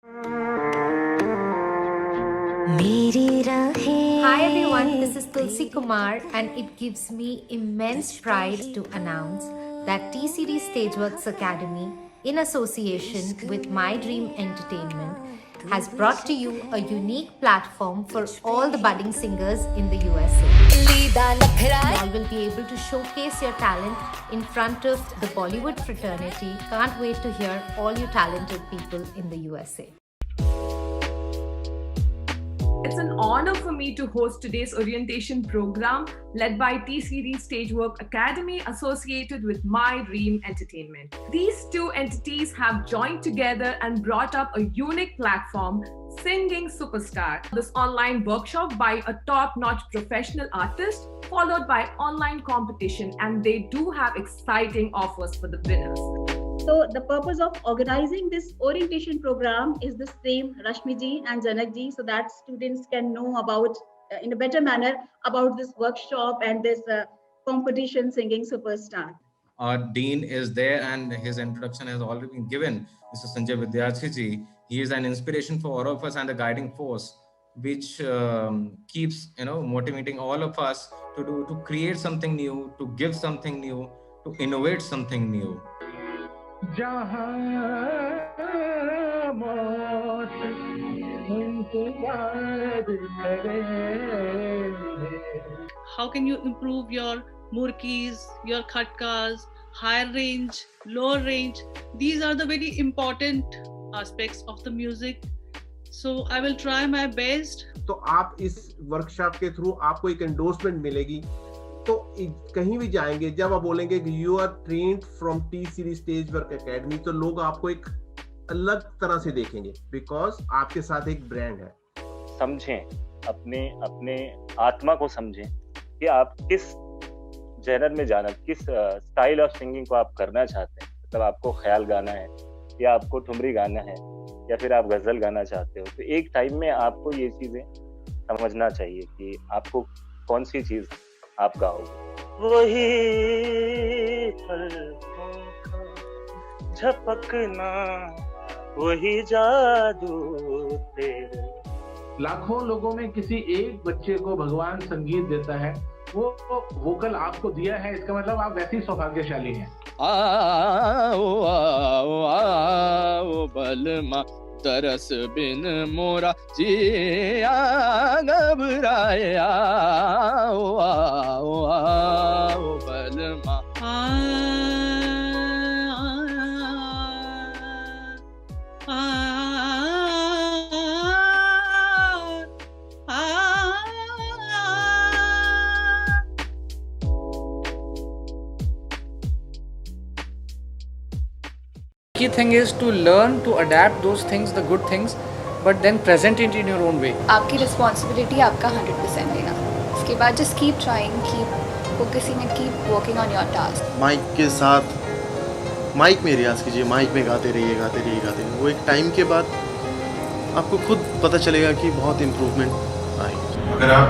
Hi everyone, this is Tulsi Kumar, and it gives me immense pride to announce that T Series Stageworks Academy, in association with My Dream Entertainment, has brought to you a unique platform for all the budding singers in the USA. You all will be able to showcase your talent in front of the Bollywood fraternity. Can't wait to hear all you talented people in the USA. It's an honor for me to host today's orientation program led by T-Series Stagework Academy associated with My Dream Entertainment. These two entities have joined together and brought up a unique platform, Singing Superstar. This online workshop by a top-notch professional artist followed by online competition, and they do have exciting offers for the winners. So the purpose of organizing this orientation program is the same, Rashmi ji and Janak ji, so that students can know about, in a better manner, about this workshop and this competition Singing Superstar. Our dean is there and his introduction has already been given, Mr. Sanjay Vidyarthi ji. He is an inspiration for all of us and a guiding force, which keeps motivating all of us to create something new, to give something new, to innovate something new. How can you improve your murkis, your khatkas, higher range, lower range? These are the very important aspects of the music. So I will try my best. तो आप इस workshop के through आपको एक endorsement मिलेगी, तो कहीं भी जाएंगे जब आप बोलेंगे कि you are trained from T series stage work academy, तो लोग आपको एक अलग तरह से देखेंगे, बिकॉज आपके साथ एक ब्रांड है। समझें, अपने आत्मा को समझें कि आप किस जेनर में जाना, किस स्टाइल ऑफ सिंगिंग को आप करना चाहते हैं। मतलब आपको ख्याल गाना है या आपको ठुमरी गाना है या फिर आप गजल गाना चाहते हो, तो एक टाइम में आपको ये चीजें समझना चाहिए कि आपको कौन सी चीज आप गाओगे। वही झपकना, वही जादू तेरे। लाखों लोगों में किसी एक बच्चे को भगवान संगीत देता है, वो वोकल आपको दिया है, इसका मतलब आप वैसे ही सौभाग्यशाली हैं। आओ आओ आओ बलमा, तरस बिन मोरा जिया घबराए, आओ आओ आओ बलमा। Key thing is to learn to adapt those things, the good things, but then present it in your own way. आपकी रिस्पॉन्सिबिलिटी आपका 100% लेना, उसके बाद just keep trying, keep focusing and keep working on your task. Mic के साथ mic में रियाज कीजिए, mic में गाते रहिए। वो एक टाइम के बाद आपको खुद पता चलेगा कि बहुत इम्प्रूवमेंट आएगी। अगर आप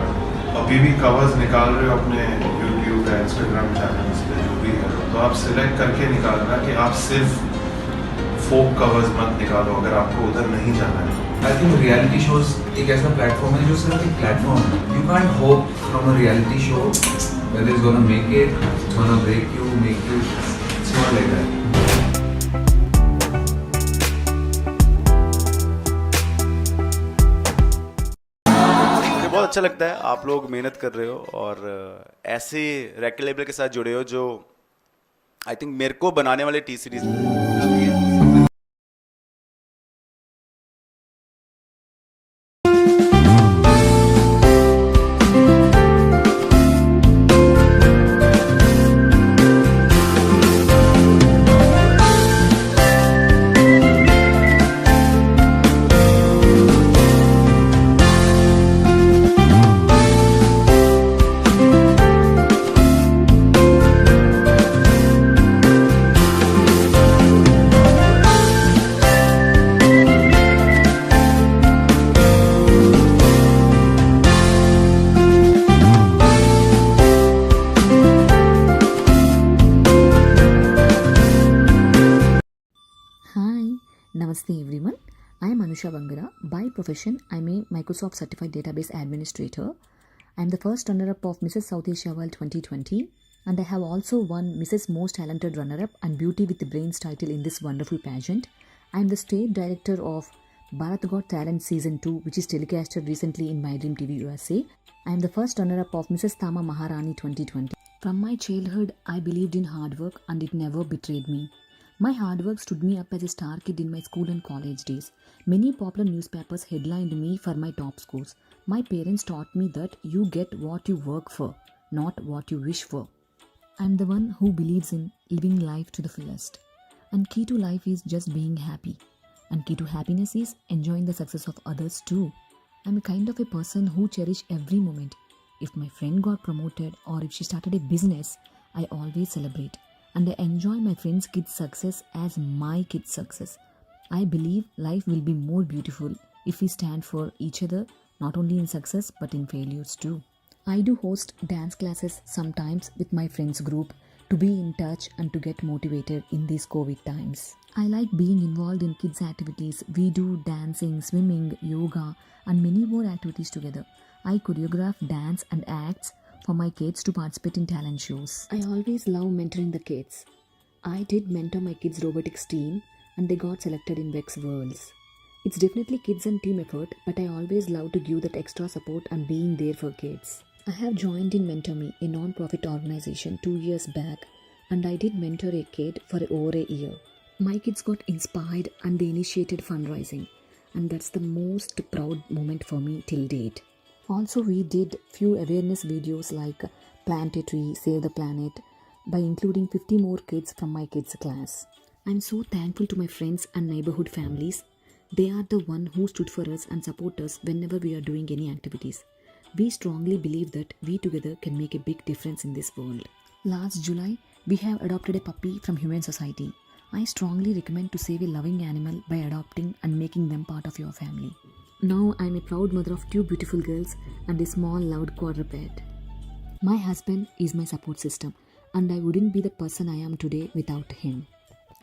अभी भी कवर्स निकाल रहे हो अपने यूट्यूब या इंस्टाग्राम चैनल्स पे जो भी है, तो आप सिलेक्ट करके निकालना कि आप सिर्फ फोक कवर्स मत निकालो अगर आपको उधर नहीं जाना है। आई थिंक रियलिटी शोज एक ऐसा प्लेटफॉर्म है जो सिर्फ एक प्लेटफॉर्म है। You can't hope from a reality show that is gonna make it, gonna break you, make you. It's not like that. बहुत अच्छा लगता है आप लोग मेहनत कर रहे हो और ऐसे रैकेट लेबल के साथ जुड़े हो जो आई थिंक मेरे को बनाने वाले T series. Namaste everyone. I am Anusha Vangara. By profession, I am a Microsoft Certified Database Administrator. I am the first runner-up of Mrs. South Asia World 2020, and I have also won Mrs. Most Talented Runner-up and Beauty with the Brains title in this wonderful pageant. I am the State Director of Bharat Got Talent Season 2, which is telecasted recently in My Dream TV USA. I am the first runner-up of Mrs. Tama Maharani 2020. From my childhood, I believed in hard work and it never betrayed me. My hard work stood me up as a star kid in my school and college days. Many popular newspapers headlined me for my top scores. My parents taught me that you get what you work for, not what you wish for. I am the one who believes in living life to the fullest. And key to life is just being happy. And key to happiness is enjoying the success of others too. I am a kind of a person who cherish every moment. If my friend got promoted or if she started a business, I always celebrate. And I enjoy my friends' kids' success as my kids' success. I believe life will be more beautiful if we stand for each other, not only in success but in failures too. I do host dance classes sometimes with my friends group to be in touch and to get motivated in these COVID times. I like being involved in kids' activities. We do dancing, swimming, yoga and many more activities together. I choreograph dance and acts for my kids to participate in talent shows. I always love mentoring the kids. I did mentor my kids' robotics team and they got selected in Vex Worlds. It's definitely kids and team effort, but I always love to give that extra support and being there for kids. I have joined in Mentor Me, a non-profit organization 2 years back, and I did mentor a kid for over a year. My kids got inspired and they initiated fundraising, and that's the most proud moment for me till date. Also, we did few awareness videos like Plant a Tree, Save the Planet by including 50 more kids from my kids' class. I'm so thankful to my friends and neighborhood families. They are the one who stood for us and support us whenever we are doing any activities. We strongly believe that we together can make a big difference in this world. Last July, we have adopted a puppy from Humane Society. I strongly recommend to save a loving animal by adopting and making them part of your family. Now I am a proud mother of 2 beautiful girls and a small loud quadruped. My husband is my support system and I wouldn't be the person I am today without him.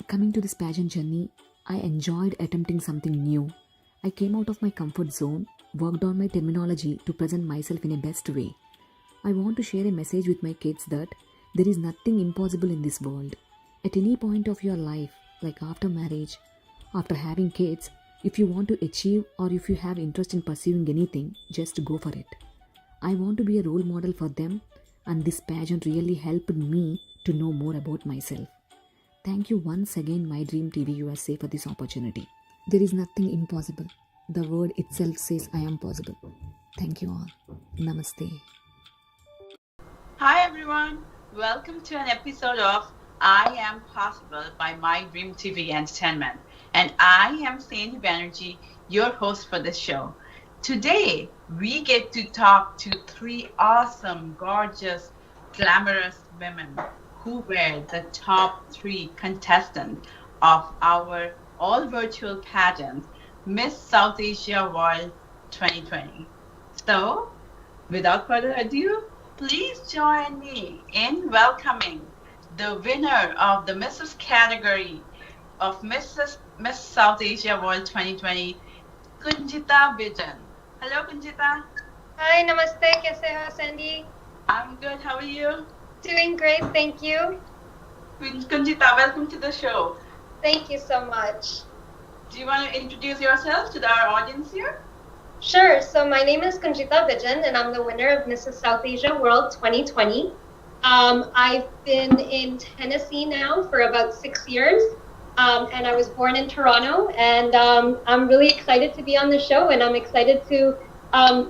Coming to this pageant journey, I enjoyed attempting something new. I came out of my comfort zone, worked on my terminology to present myself in a best way. I want to share a message with my kids that there is nothing impossible in this world. At any point of your life, like after marriage, after having kids, if you want to achieve or if you have interest in pursuing anything, just go for it. I want to be a role model for them, and this pageant really helped me to know more about myself. Thank you once again, My Dream TV USA, for this opportunity. There is nothing impossible. The word itself says I am possible. Thank you all. Namaste. Hi everyone. Welcome to an episode of I Am Possible by My Dream TV Entertainment. And I am Sandy Banerjee, your host for this show. Today, we get to talk to 3 awesome, gorgeous, glamorous women who were the top 3 contestants of our all-virtual pageant, Miss South Asia World 2020. So, without further ado, please join me in welcoming the winner of the Mrs. category of Miss South Asia World 2020, Kunjita Bijan. Hello, Kunjita. Hi, namaste. Kaise ho, Sandy? I'm good. How are you? Doing great, thank you. Kunjita, welcome to the show. Thank you so much. Do you want to introduce yourself to our audience here? Sure. So my name is Kunjita Bijan, and I'm the winner of Mrs. South Asia World 2020. I've been in Tennessee now for about 6 years, and I was born in Toronto. And I'm really excited to be on the show, and I'm excited to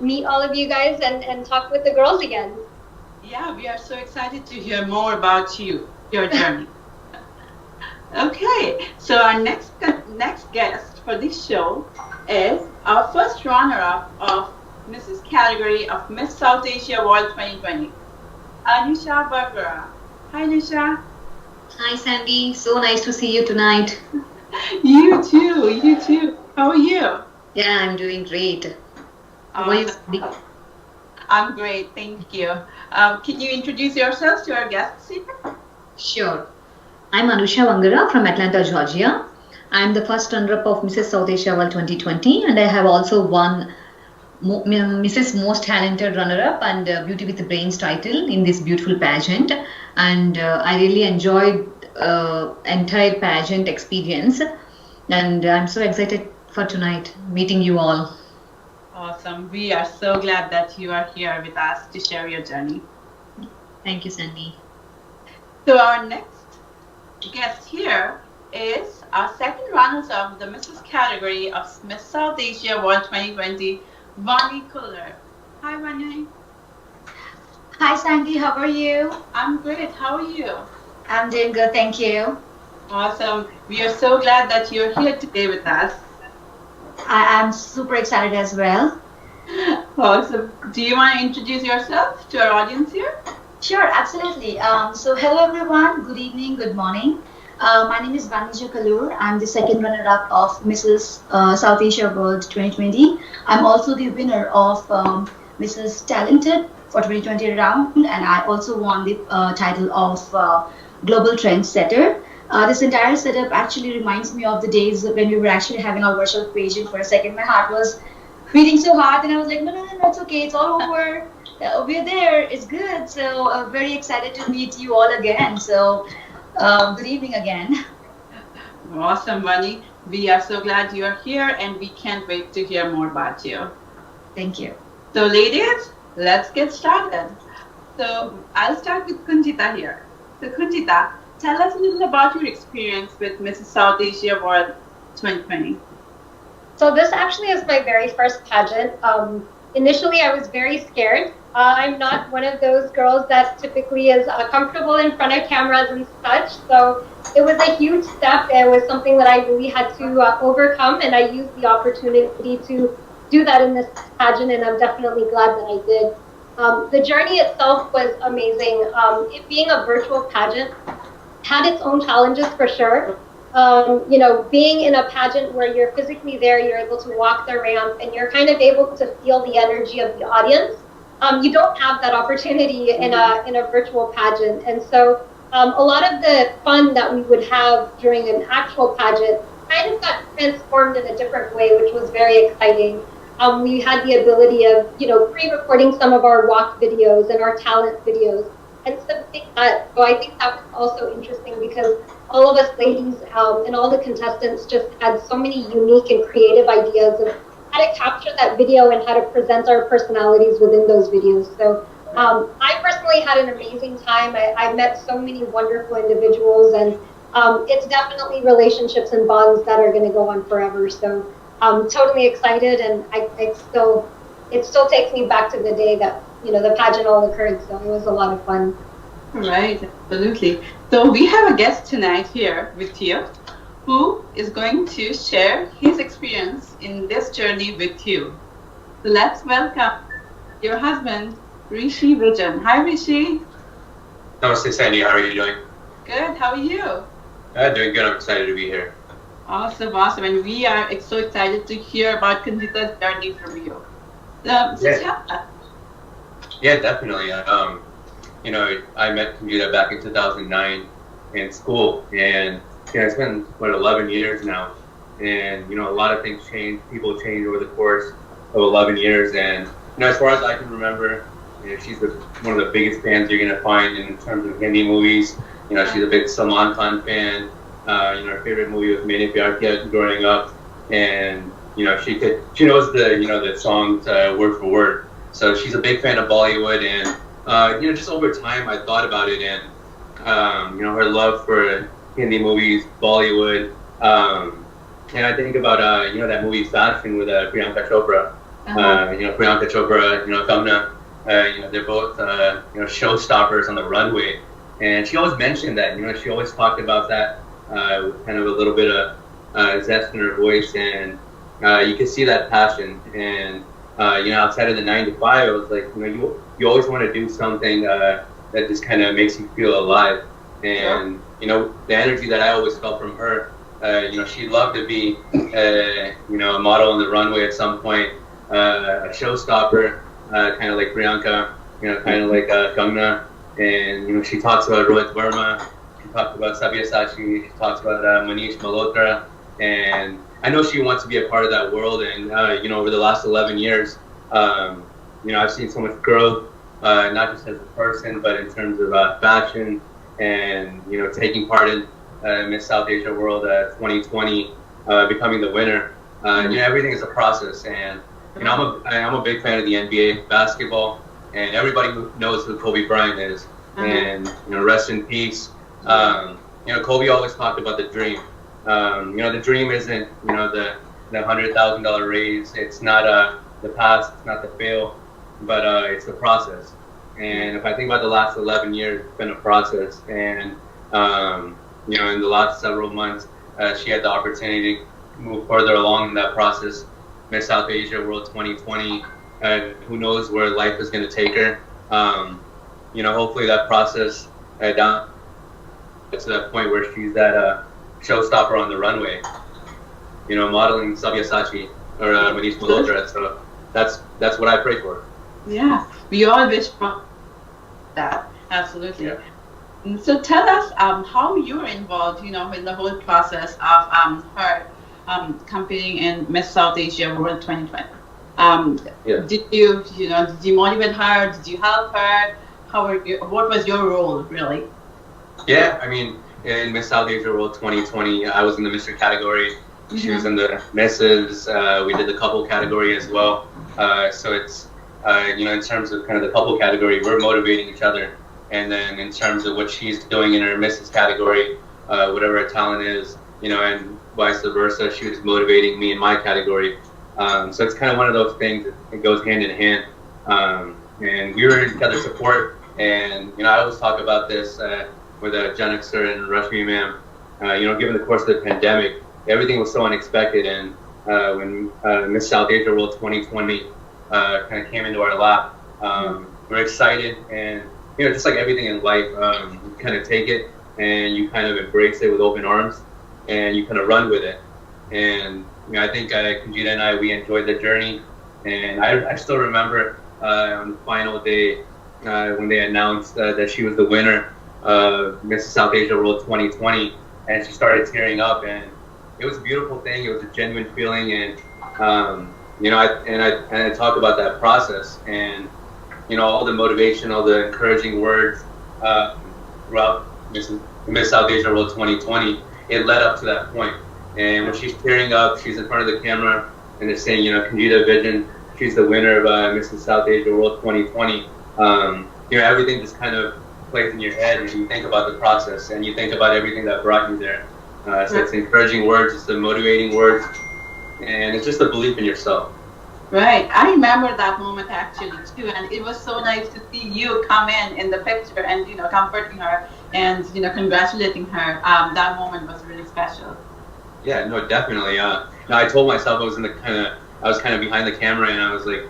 meet all of you guys and talk with the girls again. Yeah, we are so excited to hear more about you, your journey. Okay, so our next guest for this show is our first runner-up of Mrs. category of Miss South Asia World 2020, Anusha Vangara. Hi, Anusha. Hi, Sandy. So nice to see you tonight. You too. How are you? Yeah, I'm doing great. How are you, Sandy? I'm great, thank you. Can you introduce yourself to our guests here? Sure. I'm Anusha Vangara from Atlanta, Georgia. I'm the first runner-up of Mrs. South Asia World 2020, and I have also won Mrs. Most Talented Runner-Up and Beauty with the Brains title in this beautiful pageant. And I really enjoyed entire pageant experience. And I'm so excited for tonight, meeting you all. Awesome. We are so glad that you are here with us to share your journey. Thank you, Sandy. So our next guest here is our second runners-up of the Mrs. category of Miss South Asia World 2020, Vani Kuller. Hi, Vani. Hi, Sandy. How are you? I'm great. How are you? I'm doing good. Thank you. Awesome. We are so glad that you're here today with us. I'm super excited as well. Awesome. Do you want to introduce yourself to our audience here? Sure, absolutely. So hello, everyone. Good evening. Good morning. My name is Vanija Kalur. I'm the second runner-up of Mrs. South Asia World 2020. I'm also the winner of Mrs. Talented for 2020 round, and I also won the title of Global Trendsetter. This entire setup actually reminds me of the days when we were actually having our virtual pageant. For a second, my heart was beating so hard, and I was like, no, it's okay. It's all over. We're there. It's good. So very excited to meet you all again. So good evening again. Awesome, Vani. We are so glad you are here, and we can't wait to hear more about you. Thank you. So, ladies, let's get started. So, I'll start with Kunjita here. So, Kunjita, tell us a little about your experience with Mrs. South Asia World 2020. So this actually is my very first pageant. Initially, I was very scared. I'm not one of those girls that typically is comfortable in front of cameras and such. So it was a huge step. It was something that I really had to overcome, and I used the opportunity to do that in this pageant, and I'm definitely glad that I did. The journey itself was amazing. It being a virtual pageant had its own challenges for sure. You know, being in a pageant where you're physically there, you're able to walk the ramp, and you're kind of able to feel the energy of the audience. You don't have that opportunity in a virtual pageant, and so a lot of the fun that we would have during an actual pageant kind of got transformed in a different way, which was very exciting. We had the ability of, you know, pre-recording some of our walk videos and our talent videos, and something that, so I think that was also interesting because all of us ladies and all the contestants just had so many unique and creative ideas of how to capture that video and how to present our personalities within those videos. So I personally had an amazing time. I met so many wonderful individuals, and it's definitely relationships and bonds that are going to go on forever. So I'm totally excited, and it still takes me back to the day that, you know, the pageant all occurred. So it was a lot of fun. Right, absolutely. So we have a guest tonight here with you who is going to share his experience in this journey with you. So let's welcome your husband, Rishi Vijan. Hi, Rishi. Namaste, Sandy. How are you doing? Good. How are you? Doing good. I'm excited to be here. Awesome, awesome. And we are so excited to hear about Kunjita's journey from you. So tell us. Yeah, definitely. You know, I met Kunjita back in 2009 in school, and you know, it's been 11 years now, and you know, a lot of things changed. People changed over the course of 11 years, and you know, as far as I can remember, you know, she's one of the biggest fans you're gonna find in terms of Hindi movies. You know, she's a big Salman Khan fan. You know, her favorite movie was Maine Pyar Kiya growing up, and you know, she knows the songs word for word. So she's a big fan of Bollywood, and you know, just over time, I thought about it, and you know, her love for Hindi movies, Bollywood, and I think about you know, that movie Fashion with Priyanka Chopra. You know, Priyanka Chopra, you know, Kamna, you know, they're both you know, showstoppers on the runway, and she always mentioned that. You know, she always talked about that with kind of a little bit of zest in her voice, and you could see that passion. And you know, outside of the 9 to 5, it was like, you know, you always want to do something that just kind of makes you feel alive. And you know, the energy that I always felt from her, you know, she'd love to be you know, a model on the runway at some point, a showstopper, kind of like Priyanka, you know, kind of like Kangna. And you know, she talks about Rohit Verma, she talks about Sabyasachi, she talks about Manish Malhotra, and I know she wants to be a part of that world. And you know, over the last 11 years, you know, I've seen so much growth, not just as a person, but in terms of fashion, and you know, taking part in Miss South Asia World 2020, becoming the winner. You know, everything is a process, and you know, I'm a big fan of the NBA basketball, and everybody who knows who Kobe Bryant is, and you know, rest in peace. You know, Kobe always talked about the dream. You know, the dream isn't, you know, the $100,000 raise. It's not the pass. It's not the fail, but it's the process. And if I think about the last 11 years, it's been a process. And you know, in the last several months, she had the opportunity to move further along in that process. Miss South Asia World 2020. Who knows where life is going to take her? You know, hopefully that process down to that point where she's that showstopper on the runway. You know, modeling Sabyasachi or Manish Malhotra. So that's what I pray for. Yeah, we all wish for that. Absolutely. Yeah. So tell us how you were involved, you know, in the whole process of her competing in Miss South Asia World 2020. Did you motivate her? Did you help her? What was your role, really? Yeah, I mean, in Miss South Asia World 2020, I was in the Mr. category. She was in the Misses. We did the couple category as well. So it's, you know, in terms of kind of the couple category, we're motivating each other. And then in terms of what she's doing in her Misses category, whatever her talent is, you know, and vice versa, she was motivating me in my category. So it's kind of one of those things that goes hand in hand. And we were each other's support. And, you know, I always talk about this with Jen sir and Rashmi ma'am. You know, given the course of the pandemic, everything was so unexpected. And when Miss South Asia World 2020 kind of came into our lap, we're excited. And, you know, just like everything in life, you kind of take it and you kind of embrace it with open arms and you kind of run with it. And, you know, I think Kunjita and I, we enjoyed the journey. And I still remember on the final day when they announced that she was the winner of Miss South Asia World 2020, and she started tearing up, and it was a beautiful thing. It was a genuine feeling, and you know, I talk about that process, and you know, all the motivation, all the encouraging words throughout Miss South Asia World 2020. It led up to that point, and when she's tearing up, she's in front of the camera, and they're saying, you know, Kunjita Vijan, she's the winner of Miss South Asia World 2020. You know, everything just kind of plays in your head, and you think about the process, and you think about everything that brought you there. So it's encouraging words, it's the motivating words, and it's just a belief in yourself. Right. I remember that moment actually too, and it was so nice to see you come in the picture and, you know, comforting her and, you know, congratulating her. That moment was really special. Yeah, no, definitely. No, I told myself I was kind of behind the camera, and I was like,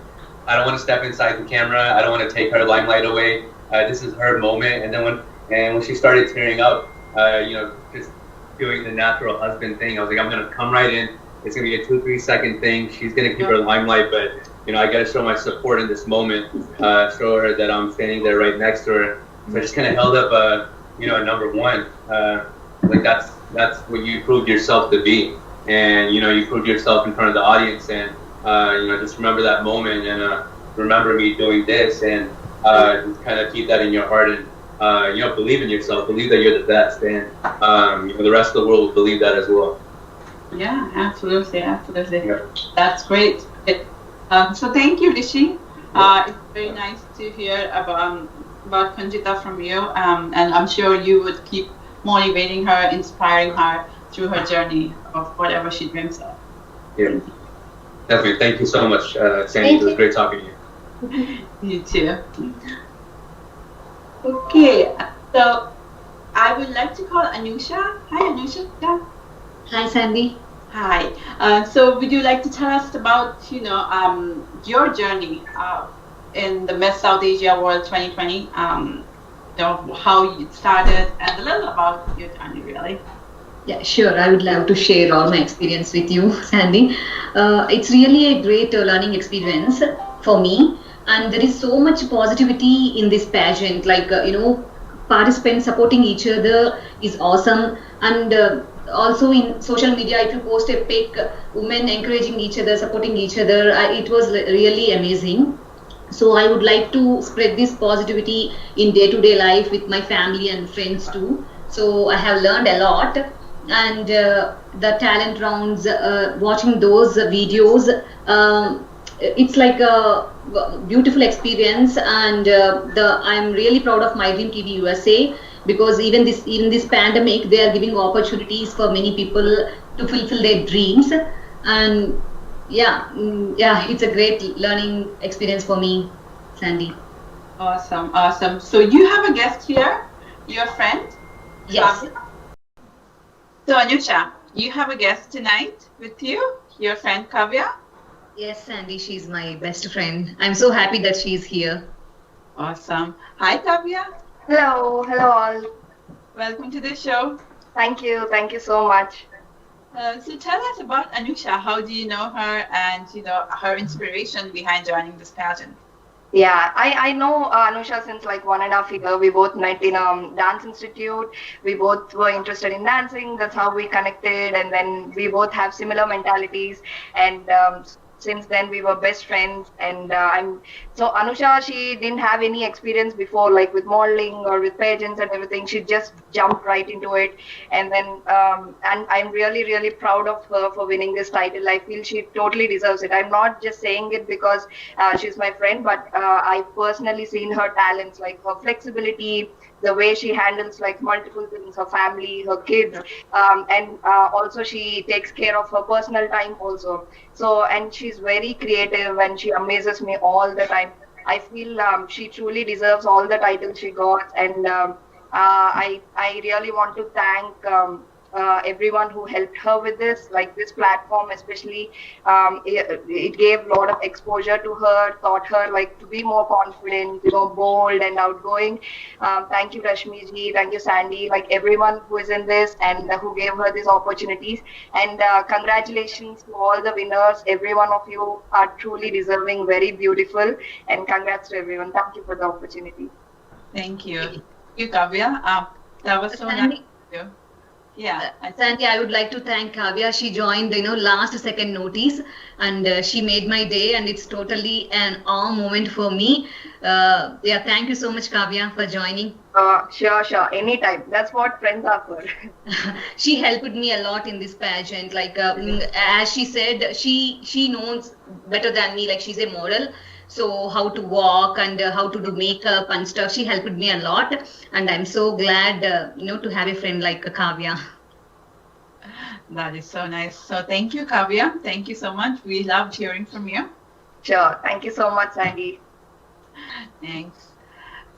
I don't want to step inside the camera. I don't want to take her limelight away. This is her moment. And then when she started tearing up, you know, just doing the natural husband thing, I was like, I'm gonna come right in. It's gonna be a 2-3 second thing. She's gonna keep her limelight, but you know, I gotta show my support in this moment. Show her that I'm standing there right next to her. So I just kind of held up, you know, a number one. Like that's what you proved yourself to be, and you know, you proved yourself in front of the audience, and you know, just remember that moment, and remember me doing this, and just kind of keep that in your heart, and you know, believe in yourself, believe that you're the best, and you know, the rest of the world will believe that as well. Yeah, absolutely. Yeah. That's great. So thank you, Rishi. It's very nice to hear about Kunjita from you, and I'm sure you would keep motivating her, inspiring her through her journey of whatever she dreams of. Yeah, definitely. Thank you so much, Sandy. It was great talking to you. You too. Okay, so I would like to call Anusha. Hi, Anusha. Yeah. Hi, Sandy. Hi. So would you like to tell us about, you know, your journey in the Miss South Asia World 2020? You know, how you started and a little about your journey, really. Yeah, sure. I would love to share all my experience with you, Sandy. It's really a great learning experience for me. And there is so much positivity in this pageant, like, you know, participants supporting each other is awesome. And also in social media, if you post a pic, women encouraging each other, supporting each other, it was really amazing. So I would like to spread this positivity in day-to-day life with my family and friends too. So I have learned a lot, and the talent rounds, watching those videos, it's like a beautiful experience, and I'm really proud of My Dream TV USA, because even this pandemic, they are giving opportunities for many people to fulfill their dreams. And yeah, it's a great learning experience for me, Sandy. Awesome. So you have a guest here, your friend? Yes. So Anusha, you have a guest tonight with you, your friend Kavya? Yes, Sandy, she's my best friend. I'm so happy that she's here. Awesome. Hi, Kavya. Hello all. Welcome to the show. Thank you so much. So tell us about Anusha. How do you know her, and her inspiration behind joining this pageant? Yeah, I know Anusha since like 1.5 years. We both met in a dance institute. We both were interested in dancing. That's how we connected, and then we both have similar mentalities. And since then we were best friends. And so Anusha, she didn't have any experience before, like with modeling or with pageants and everything. She just jumped right into it. And then and I'm really proud of her for winning this title. I feel she totally deserves it. I'm not just saying it because she's my friend, but I personally seen her talents, like her flexibility, the way she handles like multiple things, her family, her kids, and also she takes care of her personal time also. So, and she's very creative and she amazes me all the time. I feel she truly deserves all the titles she got, and I really want to thank everyone who helped her with this, like this platform especially. It gave a lot of exposure to her, taught her like to be more confident, bold and outgoing. Thank you, Rashmi ji, thank you, Sandy, like everyone who is in this and who gave her these opportunities. And congratulations to all the winners. Every one of you are truly deserving, very beautiful, and congrats to everyone. Thank you for the opportunity. Thank you. Thank you, Kavya. That was so nice. Yeah, Sandy, I would like to thank Kavya. She joined, last second notice, and she made my day, and it's totally an awe moment for me. Yeah, thank you so much, Kavya, for joining. Sure, anytime. That's what friends are for. She helped me a lot in this pageant. Like as she said, she knows better than me. Like she's a model. So how to walk and how to do makeup and stuff. She helped me a lot, and I'm so glad, to have a friend like Kavya. That is so nice. So thank you, Kavya. Thank you so much. We loved hearing from you. Sure. Thank you so much, Sandy. Thanks.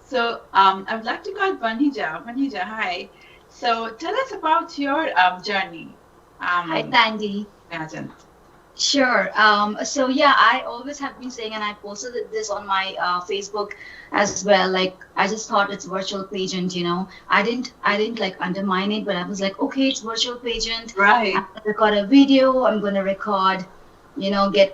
So I would like to call Vanija. Vanija, hi. So tell us about your journey. Hi, Sandy. Pageant. Sure. So yeah, I always have been saying, and I posted this on my Facebook as well. Like I just thought it's virtual pageant, I didn't like undermine it, but I was like, okay, it's virtual pageant. Right. I'm gonna record a video. I'm gonna record, get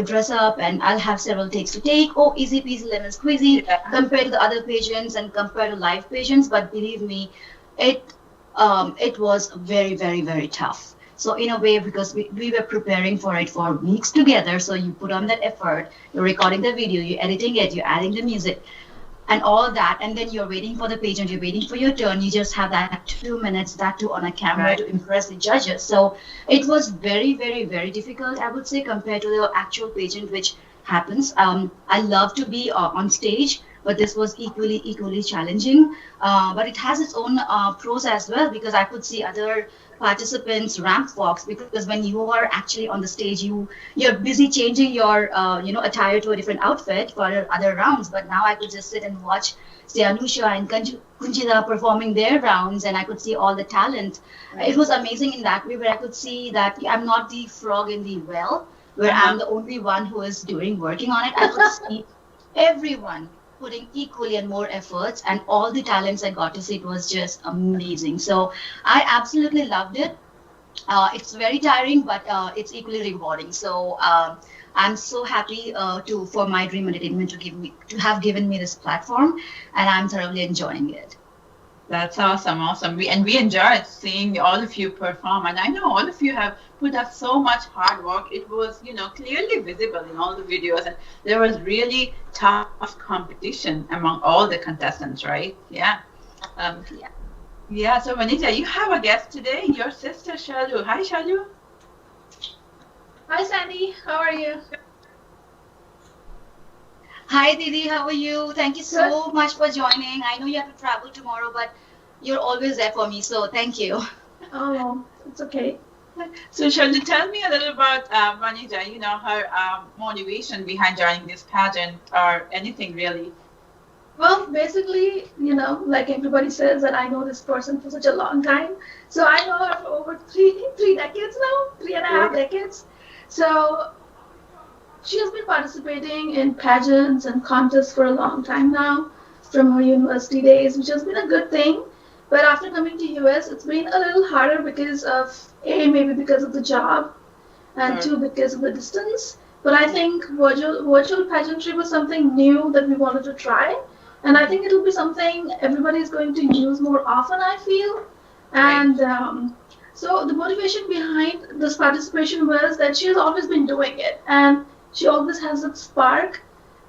dress up, and I'll have several takes to take. Oh, easy peasy lemon squeezy, compared to the other pageants and compared to live pageants. But believe me, it was very, very, very tough. So in a way, because we were preparing for it for weeks together, so you put on that effort, you're recording the video, you're editing it, you're adding the music and all that, and then you're waiting for the pageant, you're waiting for your turn, you just have that 2 minutes, that too on a camera, right, to impress the judges. So it was very, very, very difficult, I would say, compared to the actual pageant which happens. I love to be on stage, but this was equally challenging. But it has its own pros as well, because I could see other participants ramp walks, because when you are actually on the stage, you're busy changing your attire to a different outfit for other rounds. But now I could just sit and watch, say, Anusha and Kunjita performing their rounds, and I could see all the talent. Right. It was amazing in that way, where I could see that I'm not the frog in the well, where I'm the only one who is working on it. I could see everyone putting equally and more efforts, and all the talents I got to see. It was just amazing. So I absolutely loved it. It's very tiring, but it's equally rewarding. So I'm so happy for My Dream Entertainment to have given me this platform, and I'm thoroughly enjoying it. That's awesome, awesome. We enjoyed seeing all of you perform, and I know all of you have put up so much hard work. It was, clearly visible in all the videos, and there was really tough competition among all the contestants, right? Yeah. Yeah. So Vanita, you have a guest today, your sister Shalu. Hi, Shalu. Hi, Sandy. How are you? Hi, Didi. How are you? Thank you so much for joining. I know you have to travel tomorrow, but you're always there for me, so thank you. Oh, it's okay. So Shalu, tell me a little about Vanita, her motivation behind joining this pageant or anything really. Well, basically, like everybody says that I know this person for such a long time. So I know her for over three decades now, 3.5 decades. So she has been participating in pageants and contests for a long time now, from her university days, which has been a good thing. But after coming to US, it's been a little harder because of maybe because of the job, and two, because of the distance. But I think virtual pageantry was something new that we wanted to try, and I think it'll be something everybody is going to use more often, I feel. And so the motivation behind this participation was that she has always been doing it, and she always has that spark.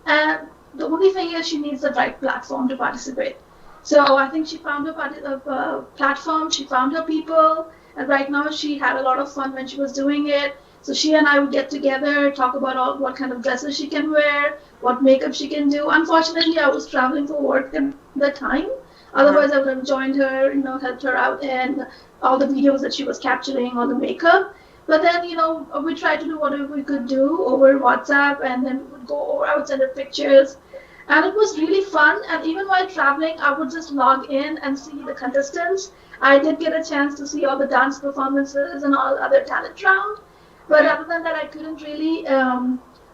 And the only thing is she needs the right platform to participate. So I think she found her platform, she found her people, and right now she had a lot of fun when she was doing it. So she and I would get together, talk about what kind of dresses she can wear, what makeup she can do. Unfortunately, I was traveling for work at the time. Otherwise, I would have joined her, helped her out in all the videos that she was capturing, all the makeup. But then, we tried to do whatever we could do over WhatsApp, and then we would go over, I would send her pictures. And it was really fun. And even while traveling, I would just log in and see the contestants. I did get a chance to see all the dance performances and all other talent round. But other than that, I couldn't really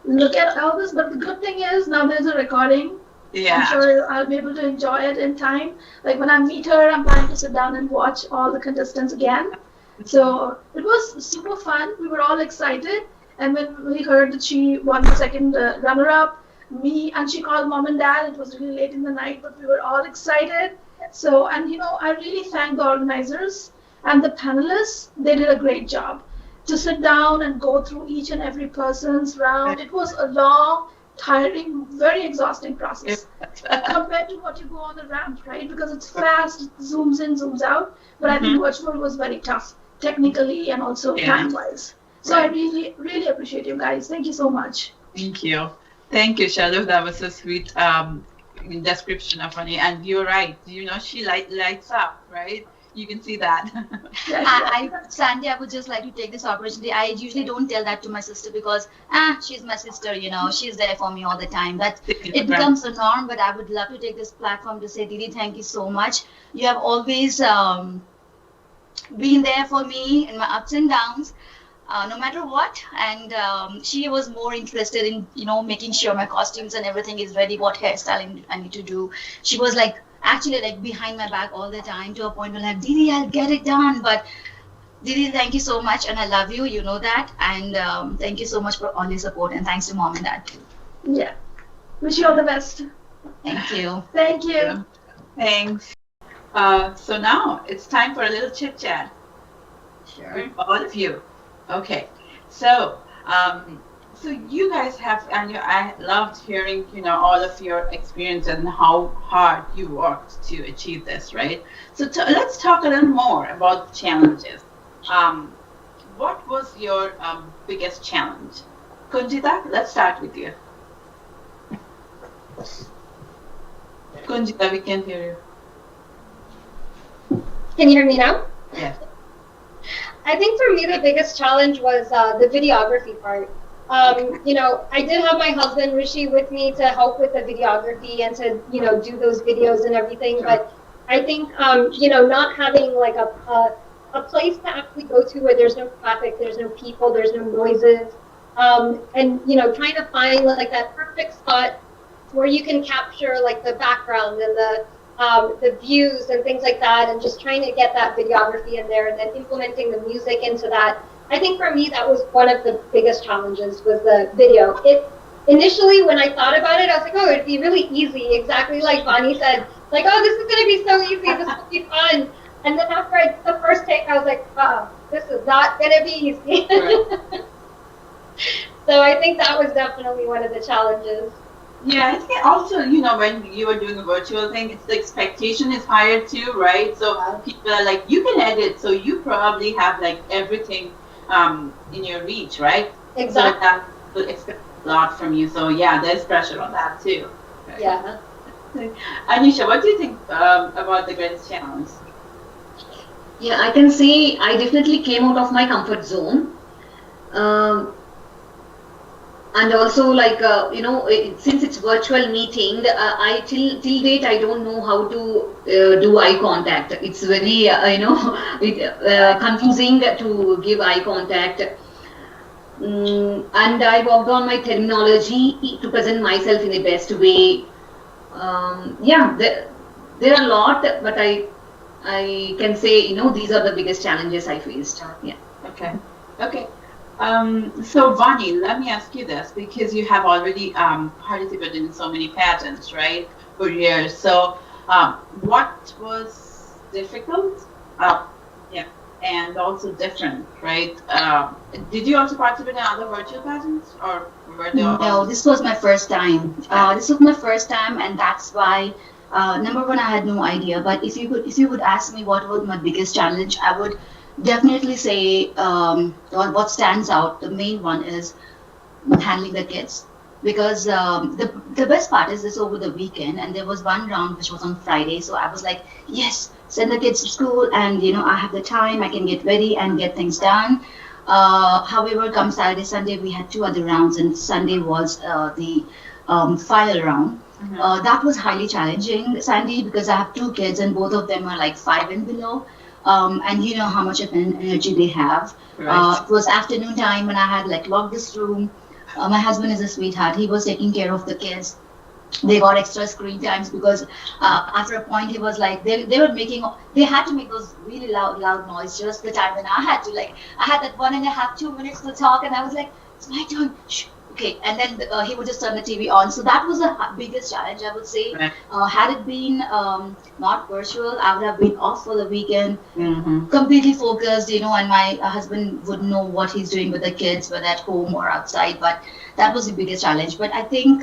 look at all this. But the good thing is now there's a recording. Yeah. I'm sure I'll be able to enjoy it in time. Like when I meet her, I'm planning to sit down and watch all the contestants again. So it was super fun. We were all excited. And when we heard that she won the second runner-up, and she called mom and dad. It was really late in the night, but we were all excited. So, and I really thank the organizers and the panelists. They did a great job to sit down and go through each and every person's round. It was a long, tiring, very exhausting process compared to what you go on the ramp, right? Because it's fast, it zooms in, zooms out. But I think virtual was very tough, technically and also time-wise. So I really, really appreciate you guys. Thank you so much. Thank you. Thank you, Shalu. That was a sweet description of Annie. And you're right. She lights up, right? You can see that. Sandy, I would just like to take this opportunity. I usually don't tell that to my sister because, she's my sister, she's there for me all the time. But it becomes a norm. But I would love to take this platform to say, Didi, thank you so much. You have always been there for me in my ups and downs. No matter what, and she was more interested in making sure my costumes and everything is ready, what hairstyling I need to do. She was actually behind my back all the time, to a point where Didi, I'll get it done. But Didi, thank you so much, and I love you, you know that, and thank you so much for all your support, and thanks to mom and dad too. Yeah, wish you all the best. Thank you. Thank you. Thanks. So now it's time for a little chit chat. Sure. With all of you. Okay, so you guys have, and I loved hearing, all of your experience and how hard you worked to achieve this, right? So let's talk a little more about challenges. What was your biggest challenge? Kunjita, let's start with you. Kunjita, we can't hear you. Can you hear me now? Yes. I think for me the biggest challenge was the videography part. I did have my husband Rishi with me to help with the videography and to do those videos and everything. But I think not having a place to actually go to where there's no traffic, there's no people, there's no noises, and trying to find that perfect spot where you can capture the background and the views and things like that, and just trying to get that videography in there and then implementing the music into that. I think for me that was one of the biggest challenges, was the video. Initially when I thought about it, I was like, oh, it'd be really easy, exactly like Vani said, Like, oh, this is gonna be so easy. This will be fun. And then after I did the first take, I was like, this is not gonna be easy. Right. So I think that was definitely one of the challenges. Yeah, I think also, when you are doing a virtual thing, it's the expectation is higher too, right? So people are like, you can edit, so you probably have like everything in your reach, right? Exactly. So that will expect a lot from you. So yeah, there's pressure on that too. Right? Yeah. Anisha, what do you think about the greatest challenge? Yeah, I can say I definitely came out of my comfort zone. And also, like since it's virtual meeting, I till date I don't know how to do eye contact. It's very confusing to give eye contact. And I worked on my terminology to present myself in the best way. Yeah, there are a lot, but I can say these are the biggest challenges I faced. Yeah. Okay. So Vani, let me ask you this, because you have already participated in so many pageants, right, for years. So what was difficult? Yeah, and also different, right? Did you also participate in other virtual pageants, or were they all? No, this was my first time. This was my first time, and that's why. Number one, I had no idea. But if you would ask me what was my biggest challenge, I would definitely say what stands out. The main one is handling the kids, because the best part is this over the weekend, and there was one round which was on Friday. So I was like, yes, send the kids to school, and I have the time, I can get ready and get things done. However, come Saturday, Sunday, we had two other rounds, and Sunday was the final round. That was highly challenging, Sandy, because I have two kids and both of them are like 5 and below. And you know how much of an energy they have. Right. It was afternoon time when I had like locked this room. My husband is a sweetheart. He was taking care of the kids. They got extra screen times because after a point he was like they had to make those really loud noise just the time when I had to, like, I had that 1.5 2 minutes to talk, and I was like, it's my turn. Shh. Okay, and then he would just turn the TV on. So that was the biggest challenge, I would say. Right. Had it been not virtual, I would have been off for the weekend, completely focused, and my husband would know what he's doing with the kids, whether at home or outside. But that was the biggest challenge. But I think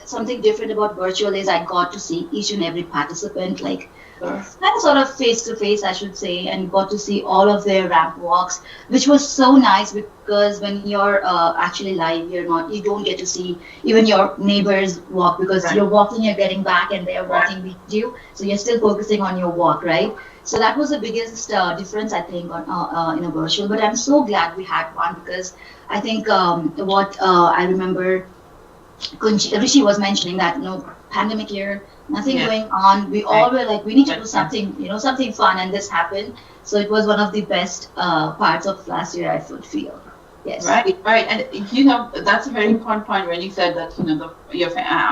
something different about virtual is I got to see each and every participant, like, kind of sort of face to face, I should say, and got to see all of their ramp walks, which was so nice, because when you're actually live, you don't get to see even your neighbors walk, because Right. you're walking, you're getting back, and they're walking with you, so you're still focusing on your walk, right? So that was the biggest difference, I think, on in a virtual. But I'm so glad we had one, because I think what I remember Rishi was mentioning that pandemic year, nothing Yeah. going on. We all were like, we need to do Right. something, something fun, and this happened. So it was one of the best parts of last year, I would feel. Yes. Right, and that's a very important point when you said that your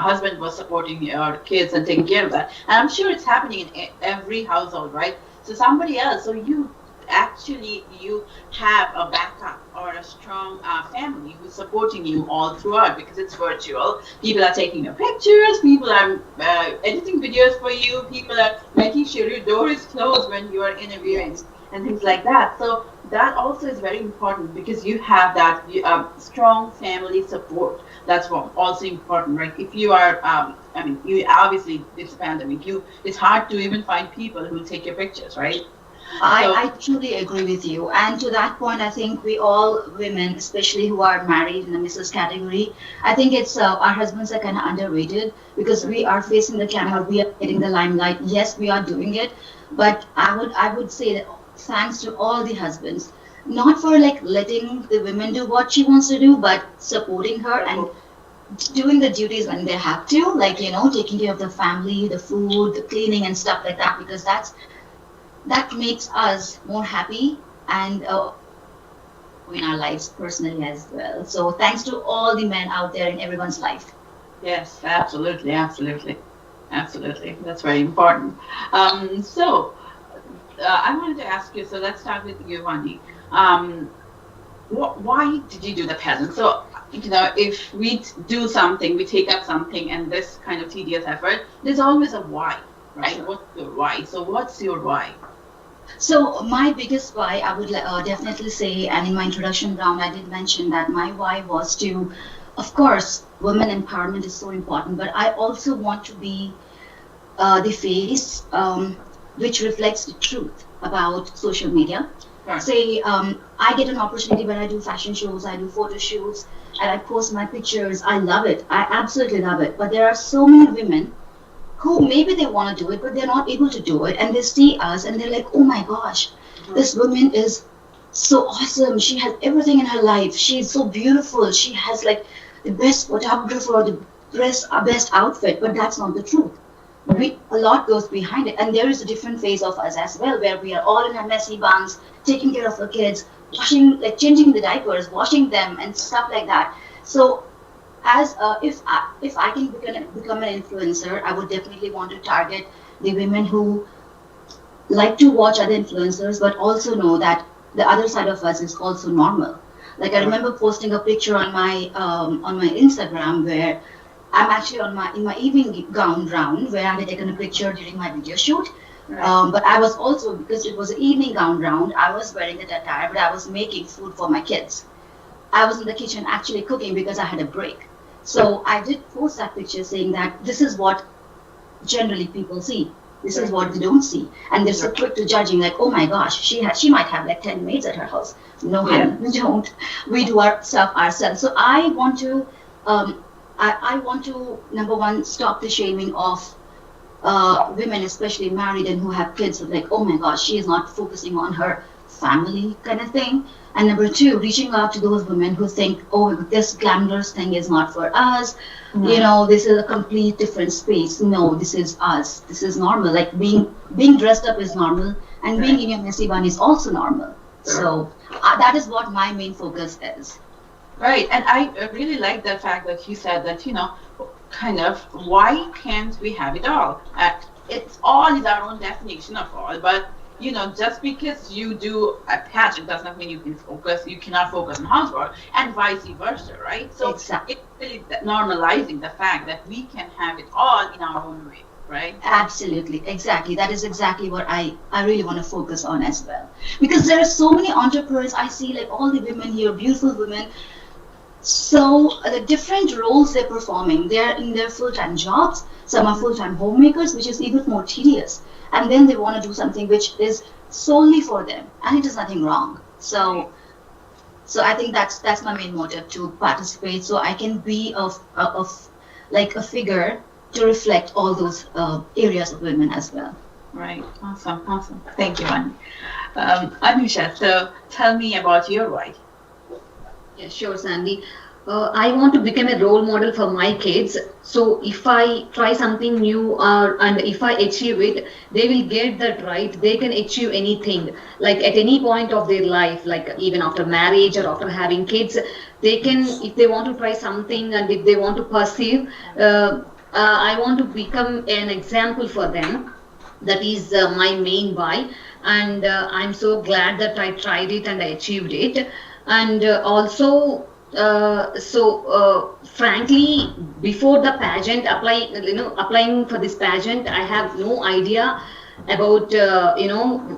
husband was supporting your kids and taking care of that, and I'm sure it's happening in every household, right? So somebody else, so you have a backup or a strong family who's supporting you all throughout, because it's virtual. People are taking your pictures, people are editing videos for you, people are making sure your door is closed when you are interviewing and things like that. So that also is very important, because you have that strong family support. That's also important, right? If you are, you obviously, it's a pandemic. It's hard to even find people who take your pictures, right? I truly agree with you. And to that point, I think we all women, especially who are married in the Mrs. category, I think it's our husbands are kind of underrated, because we are facing the camera, we are getting the limelight. Yes, we are doing it, but I would say that thanks to all the husbands, not for like letting the women do what she wants to do, but supporting her and doing the duties when they have to, like taking care of the family, the food, the cleaning and stuff like that, because that makes us more happy and in our lives personally as well. So thanks to all the men out there in everyone's life. Yes, absolutely. That's very important. So I wanted to ask you, so let's start with you, Vani. Why did you do the pageant? So, if we do something, we take up something, and this kind of tedious effort, there's always a why. right? What's your why? So what's your why? So my biggest why, I would definitely say, and in my introduction round, I did mention that my why was to, of course, women empowerment is so important, but I also want to be the face which reflects the truth about social media. Right. Say, I get an opportunity when I do fashion shows, I do photo shoots, and I post my pictures. I love it. I absolutely love it. But there are so many women who maybe they want to do it, but they're not able to do it, and they see us and they're like, oh my gosh, this woman is so awesome. She has everything in her life. She's so beautiful. She has like the best photographer or the best outfit, but that's not the truth. A lot goes behind it, and there is a different phase of us as well, where we are all in our messy buns, taking care of our kids, washing, like changing the diapers, washing them, and stuff like that. So as if I can become an influencer, I would definitely want to target the women who like to watch other influencers, but also know that the other side of us is also normal. Like I remember posting a picture on my Instagram where I'm actually in my evening gown round, where I had taken a picture during my video shoot. But I was also, because it was an evening gown round, I was wearing that attire, but I was making food for my kids. I was in the kitchen actually cooking because I had a break. So I did post that picture saying that this is what generally people see. This is what they don't see. And they're so quick to judging, like, oh my gosh, she might have like 10 maids at her house. No, honey, we don't. We do our stuff ourselves. So I want to, I want to, number one, stop the shaming of women, especially married and who have kids, like, oh my gosh, she is not focusing on her family kind of thing. And number two, reaching out to those women who think, oh, this glamorous thing is not for us. You know, this is a complete different space. No, this is us. This is normal. Like being dressed up is normal, and being in your messy bun is also normal. So that is what my main focus is. Right, and I really like the fact that you said that, you know, kind of, why can't we have it all? It's all is our own definition of all, but you know, just because you do a pageant does not mean you cannot focus on housework, and vice versa, right? So exactly. It's really normalizing the fact that we can have it all in our own way, right? Absolutely, exactly. That is exactly what I really want to focus on as well. Because there are so many entrepreneurs, I see like all the women here, beautiful women. So the different roles they're performing, they're in their full-time jobs, some are full-time homemakers, which is even more tedious. And then they want to do something which is solely for them, and it is nothing wrong. So I think that's my main motive, to participate, so I can be of like a figure to reflect all those areas of women as well. Right. Awesome. Thank you, Annie. Anusha, so tell me about your why. Yeah, sure, Sandy. I want to become a role model for my kids. So if I try something new and if I achieve it, they will get that right. They can achieve anything. Like at any point of their life, like even after marriage or after having kids, they can, if they want to try something and if they want to pursue, I want to become an example for them. That is my main why. And I'm so glad that I tried it and I achieved it. And also, frankly, before the pageant, applying for this pageant, I have no idea about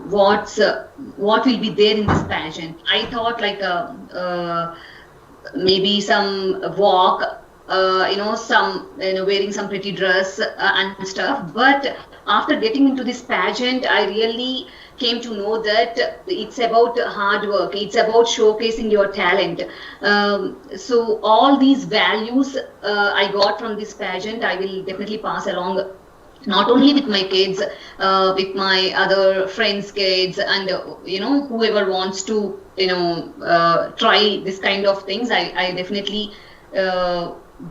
what will be there in this pageant. I thought like maybe some walk, wearing some pretty dress and stuff. But after getting into this pageant, I really came to know that it's about hard work, it's about showcasing your talent. So all these values I got from this pageant, I will definitely pass along, not only with my kids, with my other friends' kids, and whoever wants to try this kind of things. I definitely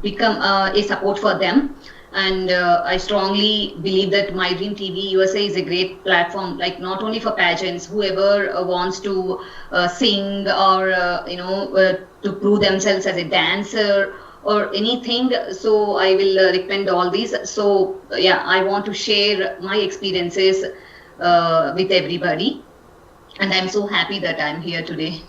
become a support for them. And I strongly believe that My Dream TV USA is a great platform, like not only for pageants, whoever wants to sing or to prove themselves as a dancer or anything. So I will recommend all these. So yeah, I want to share my experiences with everybody, and I'm so happy that I'm here today.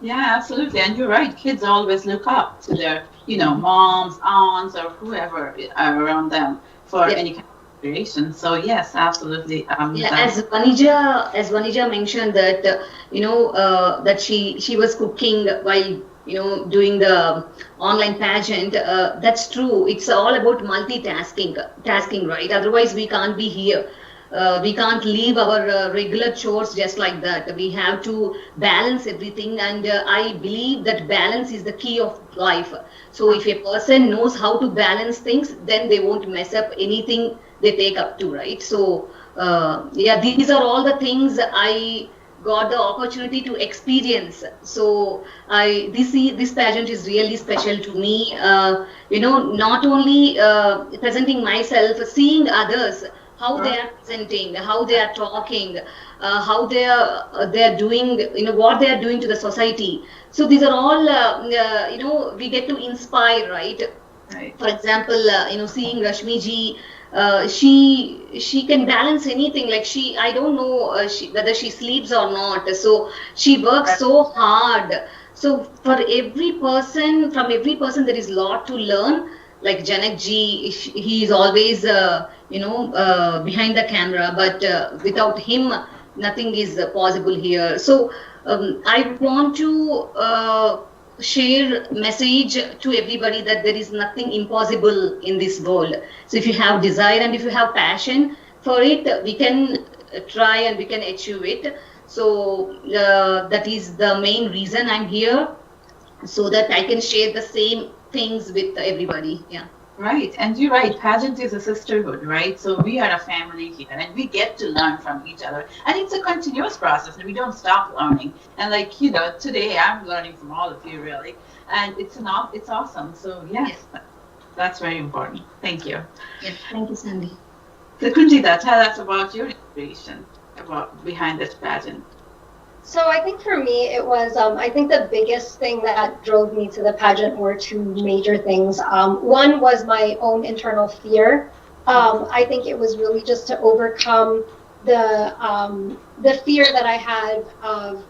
Yeah, absolutely. And you're right. Kids always look up to their, moms, aunts, or whoever are around them for any kind of inspiration. So yes, absolutely. Yeah, as Vanija mentioned that that she was cooking while doing the online pageant. That's true. It's all about tasking, right? Otherwise, we can't be here. We can't leave our regular chores just like that. We have to balance everything, and I believe that balance is the key of life. So if a person knows how to balance things, then they won't mess up anything they take up to, right? So yeah, these are all the things I got the opportunity to experience. So this pageant is really special to me. Not only presenting myself, seeing others, how they are presenting, how they are talking, how they are doing, what they are doing to the society. So these are all we get to inspire, right? Right. For example, seeing Rashmi ji, she can balance anything. Like I don't know whether she sleeps or not. So she works so hard. So from every person, there is a lot to learn. Like Janak ji, he is always behind the camera, but without him, nothing is possible here. So I want to share message to everybody that there is nothing impossible in this world. So if you have desire and if you have passion for it, we can try and we can achieve it. So that is the main reason I'm here, so that I can share the same things with everybody. Yeah. Right, and you're right. Pageant is a sisterhood, right? So we are a family here, and we get to learn from each other, and it's a continuous process, and we don't stop learning. And like today I'm learning from all of you, really, and it's awesome. So yes, that's very important. Thank you. Yes, thank you, Sandy. So Kunjita, tell us about your inspiration behind this pageant. So I think for me, it was, I think the biggest thing that drove me to the pageant were two major things. One was my own internal fear. I think it was really just to overcome the fear that I had of,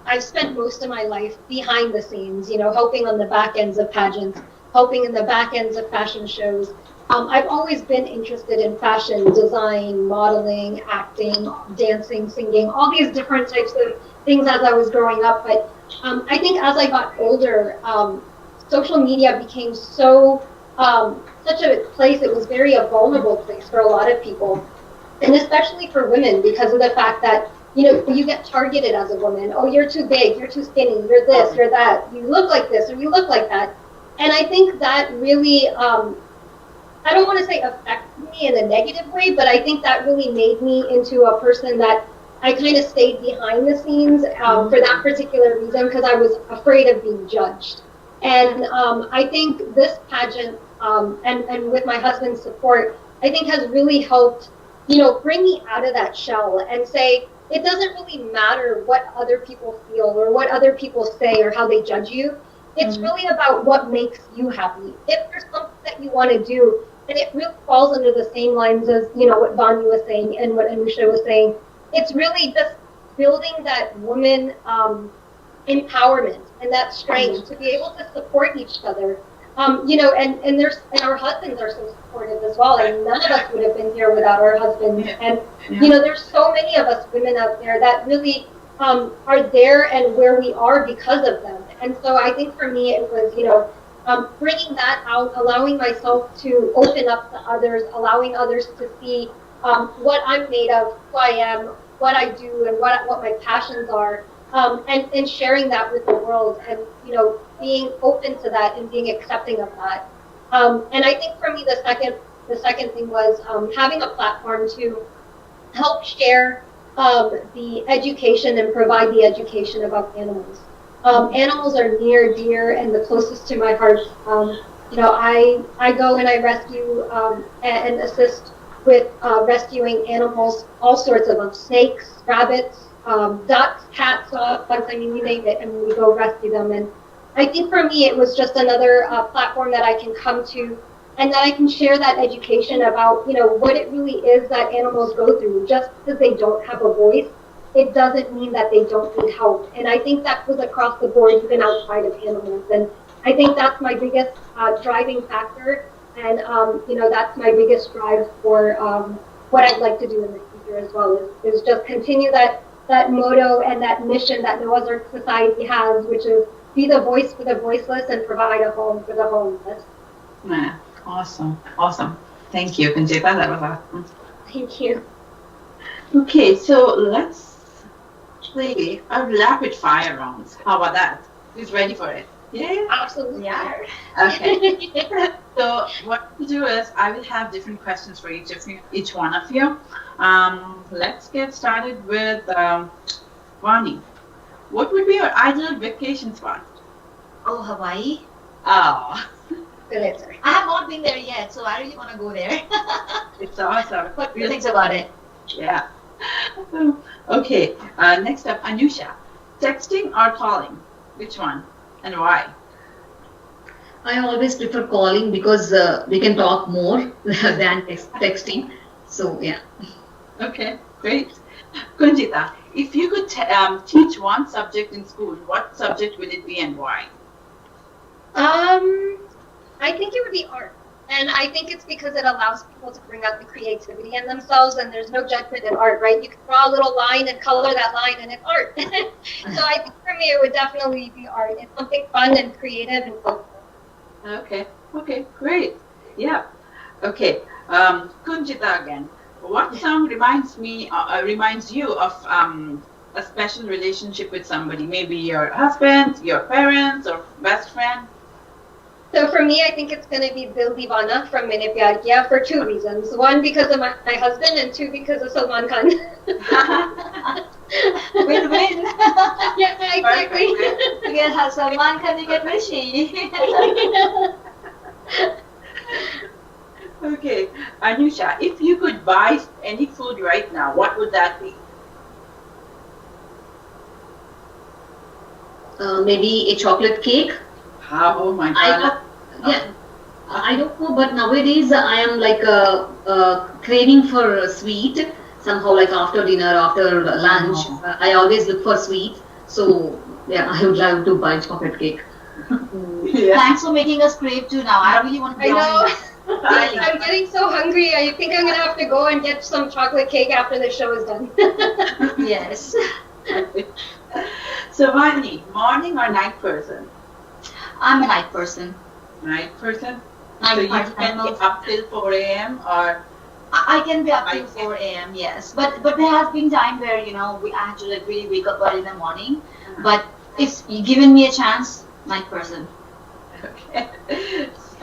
I've spent most of my life behind the scenes, helping on the back ends of pageants, helping in the back ends of fashion shows. I've always been interested in fashion, design, modeling, acting, dancing, singing, all these different types of things as I was growing up. But I think as I got older, social media became such a place, it was a vulnerable place for a lot of people, and especially for women, because of the fact that, you get targeted as a woman. Oh, you're too big, you're too skinny, you're this, you're that, you look like this, or you look like that. And I think that really, I don't want to say affected me in a negative way, but I think that really made me into a person that I kind of stayed behind the scenes for that particular reason, because I was afraid of being judged. And I think this pageant, and with my husband's support, I think has really helped, bring me out of that shell and say, it doesn't really matter what other people feel or what other people say or how they judge you. It's really about what makes you happy. If there's something that you want to do, and it really falls under the same lines as, what Vanya was saying and what Anusha was saying, it's really just building that woman empowerment and that strength to be able to support each other. And our husbands are so supportive as well. I mean, none of us would have been here without our husbands. And, there's so many of us women out there that really are there and where we are because of them. And so I think for me, it was, bringing that out, allowing myself to open up to others, allowing others to see what I'm made of, who I am, what I do, and what my passions are, and sharing that with the world, and being open to that and being accepting of that. And I think for me, the second thing was having a platform to help share the education and provide the education about animals. Animals are near, dear, and the closest to my heart. I go and I rescue and assist with rescuing animals, all sorts of them, snakes, rabbits, ducks, cats, dogs, I mean, you name it, and we go rescue them. And I think for me, it was just another platform that I can come to, and that I can share that education about, what it really is that animals go through. Just because they don't have a voice, it doesn't mean that they don't need help. And I think that was across the board, even outside of animals. And I think that's my biggest driving factor And that's my biggest drive for what I'd like to do in the future as well, is just continue that motto and that mission that no other society has, which is be the voice for the voiceless and provide a home for the homeless. Yeah. Awesome. Thank you, Conchita. That was awesome. Thank you. Okay, so let's play a rapid fire rounds. How about that? Who's ready for it? Yeah. Absolutely. Yeah. Okay. So what we do is I will have different questions for each one of you. Let's get started with Vani. What would be your ideal vacation spot? Oh, Hawaii. Oh. Good answer. I have not been there yet, so I really want to go there. It's awesome. What do you think about it? Yeah. Okay. Next up, Anusha. Texting or calling? Which one and why? I always prefer calling because we can talk more than texting. So yeah. Okay, great. Kunjita, if you could teach one subject in school, what subject will it be and why? I think it would be art. And I think it's because it allows people to bring out the creativity in themselves, and there's no judgment in art, right? You can draw a little line and color that line, and it's art. So I think for me, it would definitely be art. It's something fun and creative and fun. Okay, great. Yeah. Okay, Kunjita again. What song reminds you of a special relationship with somebody? Maybe your husband, your parents, or best friend? So for me, I think it's going to be Dil Deewana from Maine Pyar Kiya for two reasons. One, because of my husband, and two, because of Salman Khan. Win-win. Yeah, exactly. You get Salman Khan, you get Rishi. Okay, Anusha, if you could buy any food right now, what would that be? Maybe a chocolate cake. Oh my God. I don't know, but nowadays I am like craving for sweet. Somehow, like after dinner, after lunch, I always look for sweet. So yeah, I would love to buy chocolate cake. Thanks for making us crave too now. I really want to be I'm getting so hungry. I think I'm going to have to go and get some chocolate cake after the show is done. Yes. So, Vani, morning or night person? I'm a night person. Night person? So you can be up till 4 a.m. or? I can be up till 4 a.m. Yes, but there has been time where I have to like really wake up early in the morning. But if you given me a chance, night person. Okay.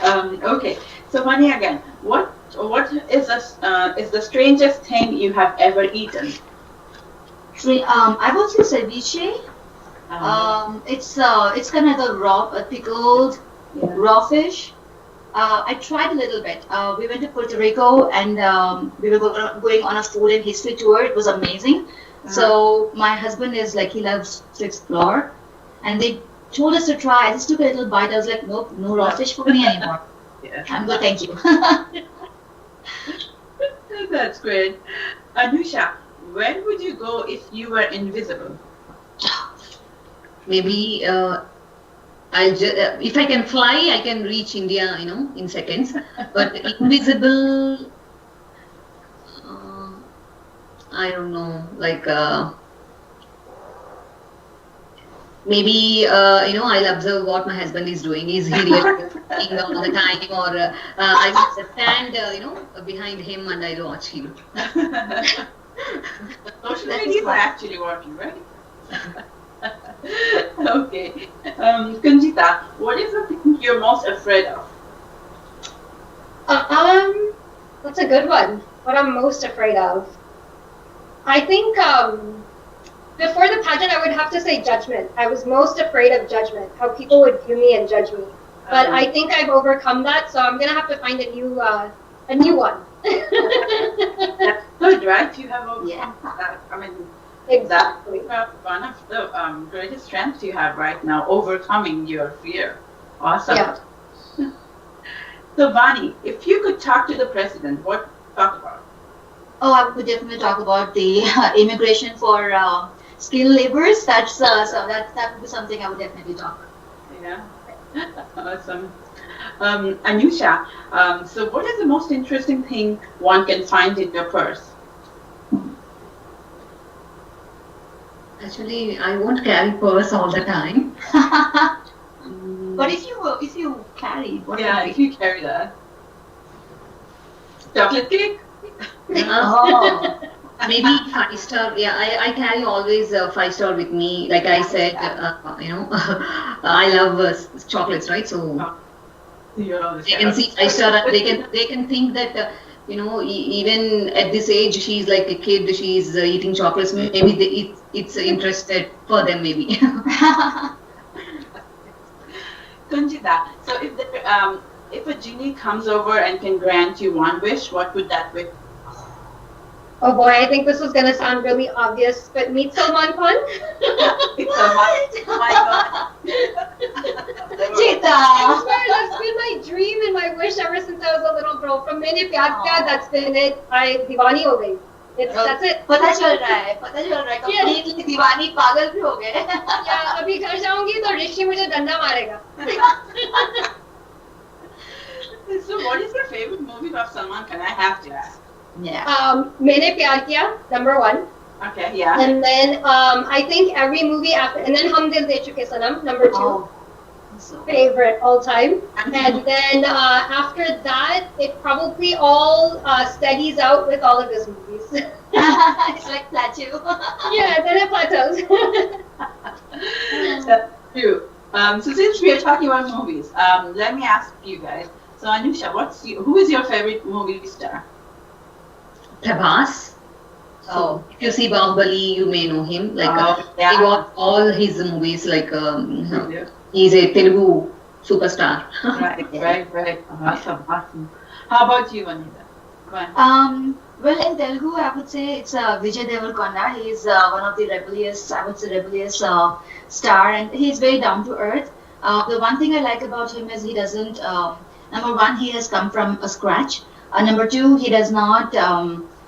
Okay. So Vani again, what is the strangest thing you have ever eaten? I would say ceviche. It's kind of the raw, pickled raw fish. I tried a little bit. We went to Puerto Rico and we were going on a food and history tour. It was amazing. So my husband is like, he loves to explore, and they told us to try. I just took a little bite. I was like, nope, no raw fish for me anymore. Yeah. I'm good, thank you. That's great. Anusha, where would you go if you were invisible? Maybe if I can fly, I can reach India, in seconds. But invisible, I don't know, like maybe I'll observe what my husband is doing. Is he really working all the time, or I will stand, behind him and I'll watch him. Social media are actually working, right? Okay. Kunjita, what is the thing you're most afraid of? That's a good one. What I'm most afraid of. I think before the pageant, I would have to say judgment. I was most afraid of judgment, how people would view me and judge me. But I think I've overcome that, so I'm gonna have to find a new one. That's good, right? You have overcome that. I mean, exactly. That's one of the greatest strengths you have right now, overcoming your fear. Awesome. Yeah. So, Vani, if you could talk to the president, what would you talk about? Oh, I would definitely talk about the immigration for skilled laborers. That would be something I would definitely talk. Yeah. Awesome. Anusha, so what is the most interesting thing one can find in your purse? Actually, I won't carry purse all the time. But if you carry, what Yeah, would be? if you carry that. Chocolate cake? Oh, maybe 5-star. Yeah, I carry always 5-star with me. Like I said, I love chocolates, right? So they can see 5-star and they can think that even at this age she's like a kid. She's eating chocolates. Maybe it's interested for them. Maybe. Kunjita, so if a genie comes over and can grant you one wish, what would that wish? Oh boy, I think this is going to sound really obvious, but meet Salman Khan. Oh my God. Cheetah. I swear, that's been my dream and my wish ever since I was a little girl. From Maine Pyar Kiya, that's been it. I diwani ho gayi. That's it. पता चल रहा है completely दीवानी पागल भी हो गए. Yeah, अभी घर जाऊंगी तो ऋषि मुझे डंडा मारेगा. So what is your favorite movie of Salman Khan? I have to ask. Yeah. Maine Pyar Kiya, number 1. Okay, yeah. And then I think every movie after, and then Hum Dil De Chuke Sanam, number 2. Oh. Favorite all time. And then after that, it probably all steadies out with all of his movies. It's like plateau. Yeah, then it plateaus. That's true. So since we are talking about movies, let me ask you guys. So Anusha, who is your favorite movie star? Prabhas. So if you see Bahubali, you may know him. Like yeah. he got all his movies. Like he's a Telugu superstar. Right. Awesome. How about you, Anita? Go on. Well, in Telugu, I would say it's Vijay Devarkonda. He is one of the rebellious star, and he's very down to earth. The one thing I like about him is he doesn't. Number one, he has come from a scratch. Number two, he does not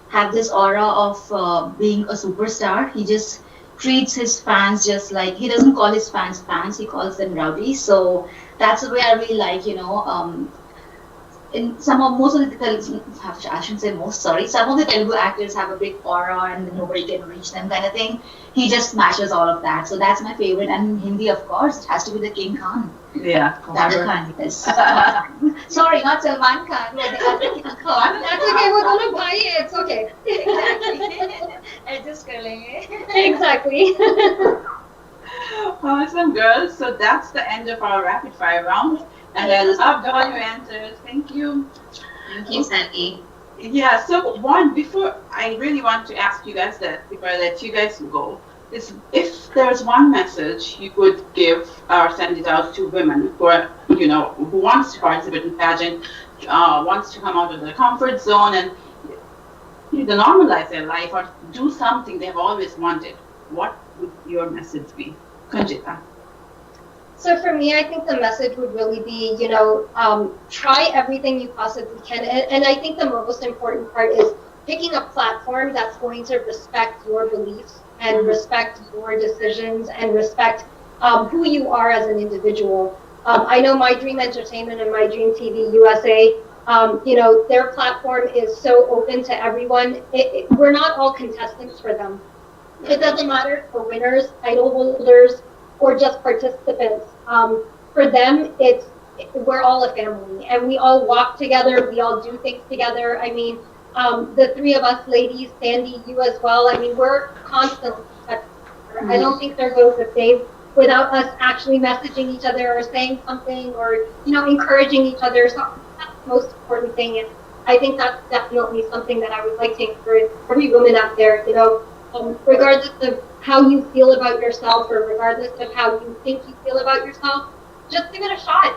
have this aura of being a superstar. He just treats his fans just like, he doesn't call his fans, he calls them rowdies. So that's the way I really like, in most of the Telugu, I shouldn't say most, sorry, some of the Telugu actors have a big aura and nobody can reach them kind of thing. He just smashes all of that. So that's my favorite. And in Hindi, of course, it has to be the King Khan. Yeah. David Khan, yes. Sorry, not Salman Khan, but the other King Khan. That's okay, we're gonna buy it, it's okay. Exactly. Adjust kar lenge. Exactly. Awesome, girls. So that's the end of our rapid fire round. And I loved all your answers. Thank you. Thank you, Sandy. Yeah, so before I really want to ask you guys that, before I let you guys go, is if there's one message you could give or send it out to women who are, who wants to participate in pageant, wants to come out of their comfort zone and normalize their life or do something they've always wanted, what would your message be? Kunjita. So for me, I think the message would really be, try everything you possibly can. And I think the most important part is picking a platform that's going to respect your beliefs and respect your decisions and respect who you are as an individual. I know My Dream Entertainment and My Dream TV USA, their platform is so open to everyone. We're not all contestants for them. It doesn't matter for winners, title holders, or just participants. For them, we're all a family, and we all walk together, we all do things together. I mean, the three of us ladies, Sandy, you as well, I mean, we're constantly I don't think there goes a day without us actually messaging each other or saying something or, encouraging each other. So that's the most important thing, and I think that's definitely something that I would like to encourage every woman out there, regardless of how you feel about yourself or regardless of how you think you feel about yourself, just give it a shot.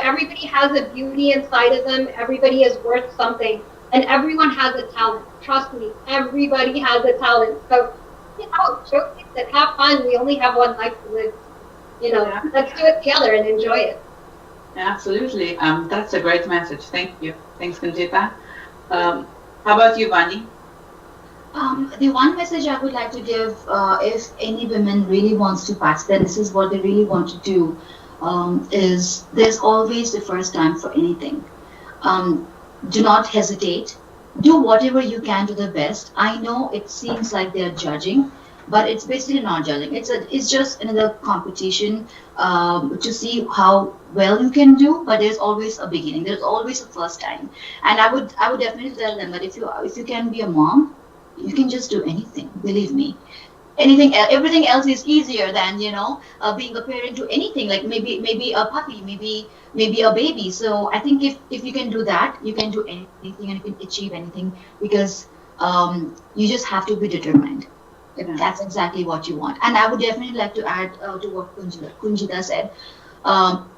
Everybody has a beauty inside of them. Everybody is worth something. And everyone has a talent. Trust me, everybody has a talent. So, showcase it, have fun. We only have one life to live. Let's do it together and enjoy it. Absolutely. That's a great message. Thank you. Thanks, Kunjita. How about you, Vani? The one message I would like to give, if any women really wants to participate, this is what they really want to do. is there's always the first time for anything. Do not hesitate. Do whatever you can to the best. I know it seems like they're judging, but it's basically not judging. It's just another competition to see how well you can do. But there's always a beginning. There's always a first time. And I would definitely tell them that if you can be a mom, you can just do anything. Believe me. Everything else is easier than being a parent to anything, like maybe a puppy, maybe a baby. So I think if you can do that, you can do anything and you can achieve anything, because you just have to be determined. That's exactly what you want. And I would definitely like to add to what Kunjita said.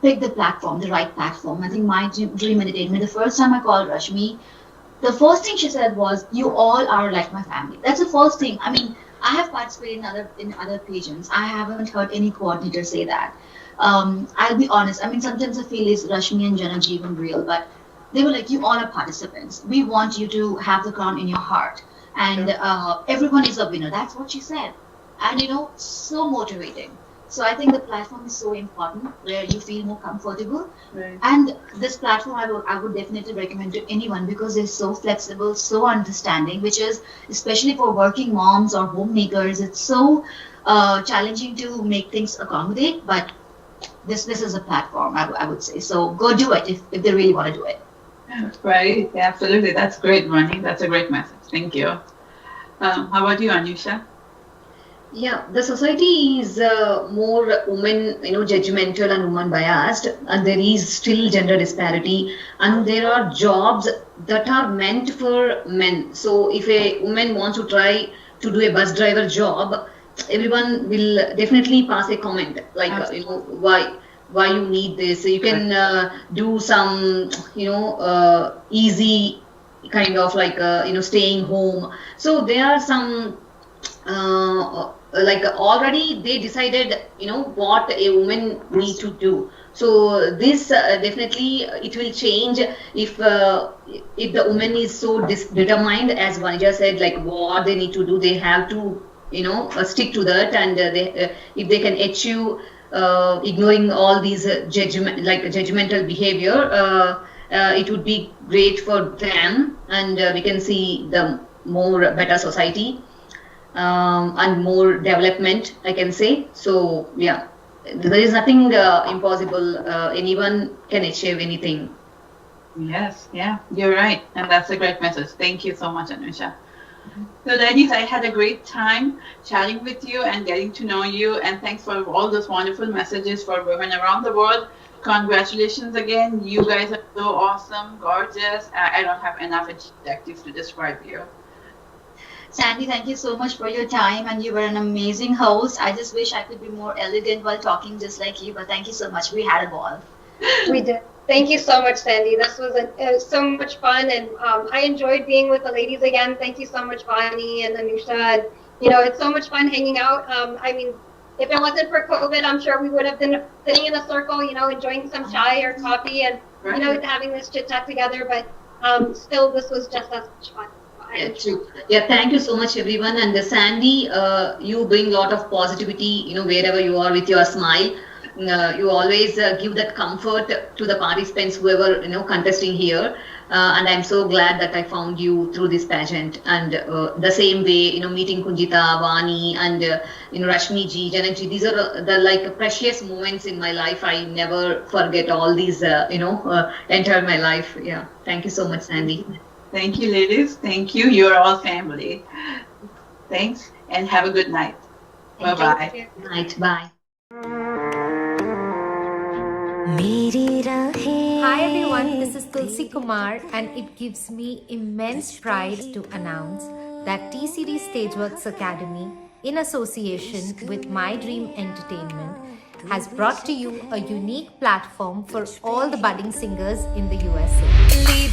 Pick the platform, the right platform. I think My Dream Entertainment, the first time I called Rashmi, the first thing she said was, "You all are like my family." That's the first thing. I mean, I have participated in other pageants. I haven't heard any coordinator say that. I'll be honest. I mean, sometimes I feel is Rashmi and Janaji even real, but they were like, "You all are participants. We want you to have the crown in your heart, and everyone is a winner." That's what she said, and so motivating. So I think the platform is so important, where you feel more comfortable. Right. And this platform I would definitely recommend to anyone, because they're so flexible, so understanding, which is especially for working moms or homemakers. It's so challenging to make things accommodate, but this is a platform, I would say. So go do it if they really want to do it. Right, absolutely. That's great, Ronnie. That's a great message. Thank you. How about you, Anusha? Yeah, the society is more women, judgmental and woman biased, and there is still gender disparity, and there are jobs that are meant for men. So if a woman wants to try to do a bus driver job, everyone will definitely pass a comment like, why you need this. So you can do some, easy kind of like, staying home. So there are some like already they decided what a woman needs to do. So this definitely it will change if the woman is so determined, as Vanija said, like what they need to do, they have to stick to that, and if they can achieve ignoring all these judgmental behavior, it would be great for them, and we can see the more better society. And more development, I can say. So yeah, there is nothing impossible. Anyone can achieve anything. Yes, yeah, you're right. And that's a great message. Thank you so much, Anusha. So ladies, I had a great time chatting with you and getting to know you. And thanks for all those wonderful messages for women around the world. Congratulations again. You guys are so awesome, gorgeous. I don't have enough adjectives to describe you. Sandy, thank you so much for your time, and you were an amazing host. I just wish I could be more elegant while talking just like you, but thank you so much. We had a ball. We did. Thank you so much, Sandy. This was so much fun, and I enjoyed being with the ladies again. Thank you so much, Vani and Anusha. And, it's so much fun hanging out. I mean, if it wasn't for COVID, I'm sure we would have been sitting in a circle, enjoying some chai or coffee and, having this chit chat together. But still, this was just as much fun. Yeah, true. Yeah, thank you so much, everyone. And Sandy, you bring a lot of positivity, wherever you are with your smile. You always give that comfort to the participants, whoever, contesting here. And I'm so glad that I found you through this pageant. And the same way, meeting Kunjita, Vani, and, Rashmi ji, Janaji, these are the precious moments in my life. I never forget all these, enter my life. Yeah. Thank you so much, Sandy. Thank you, ladies. Thank you. You're all family. Thanks, and have a good night. Bye-bye. Good night. Bye. Hi everyone, this is Tulsi Kumar, and it gives me immense pride to announce that T-Series Stageworks Academy, in association with My Dream Entertainment, has brought to you a unique platform for all the budding singers in the USA. You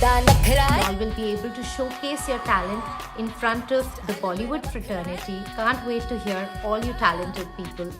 all will be able to showcase your talent in front of the Bollywood fraternity. Can't wait to hear all you talented people in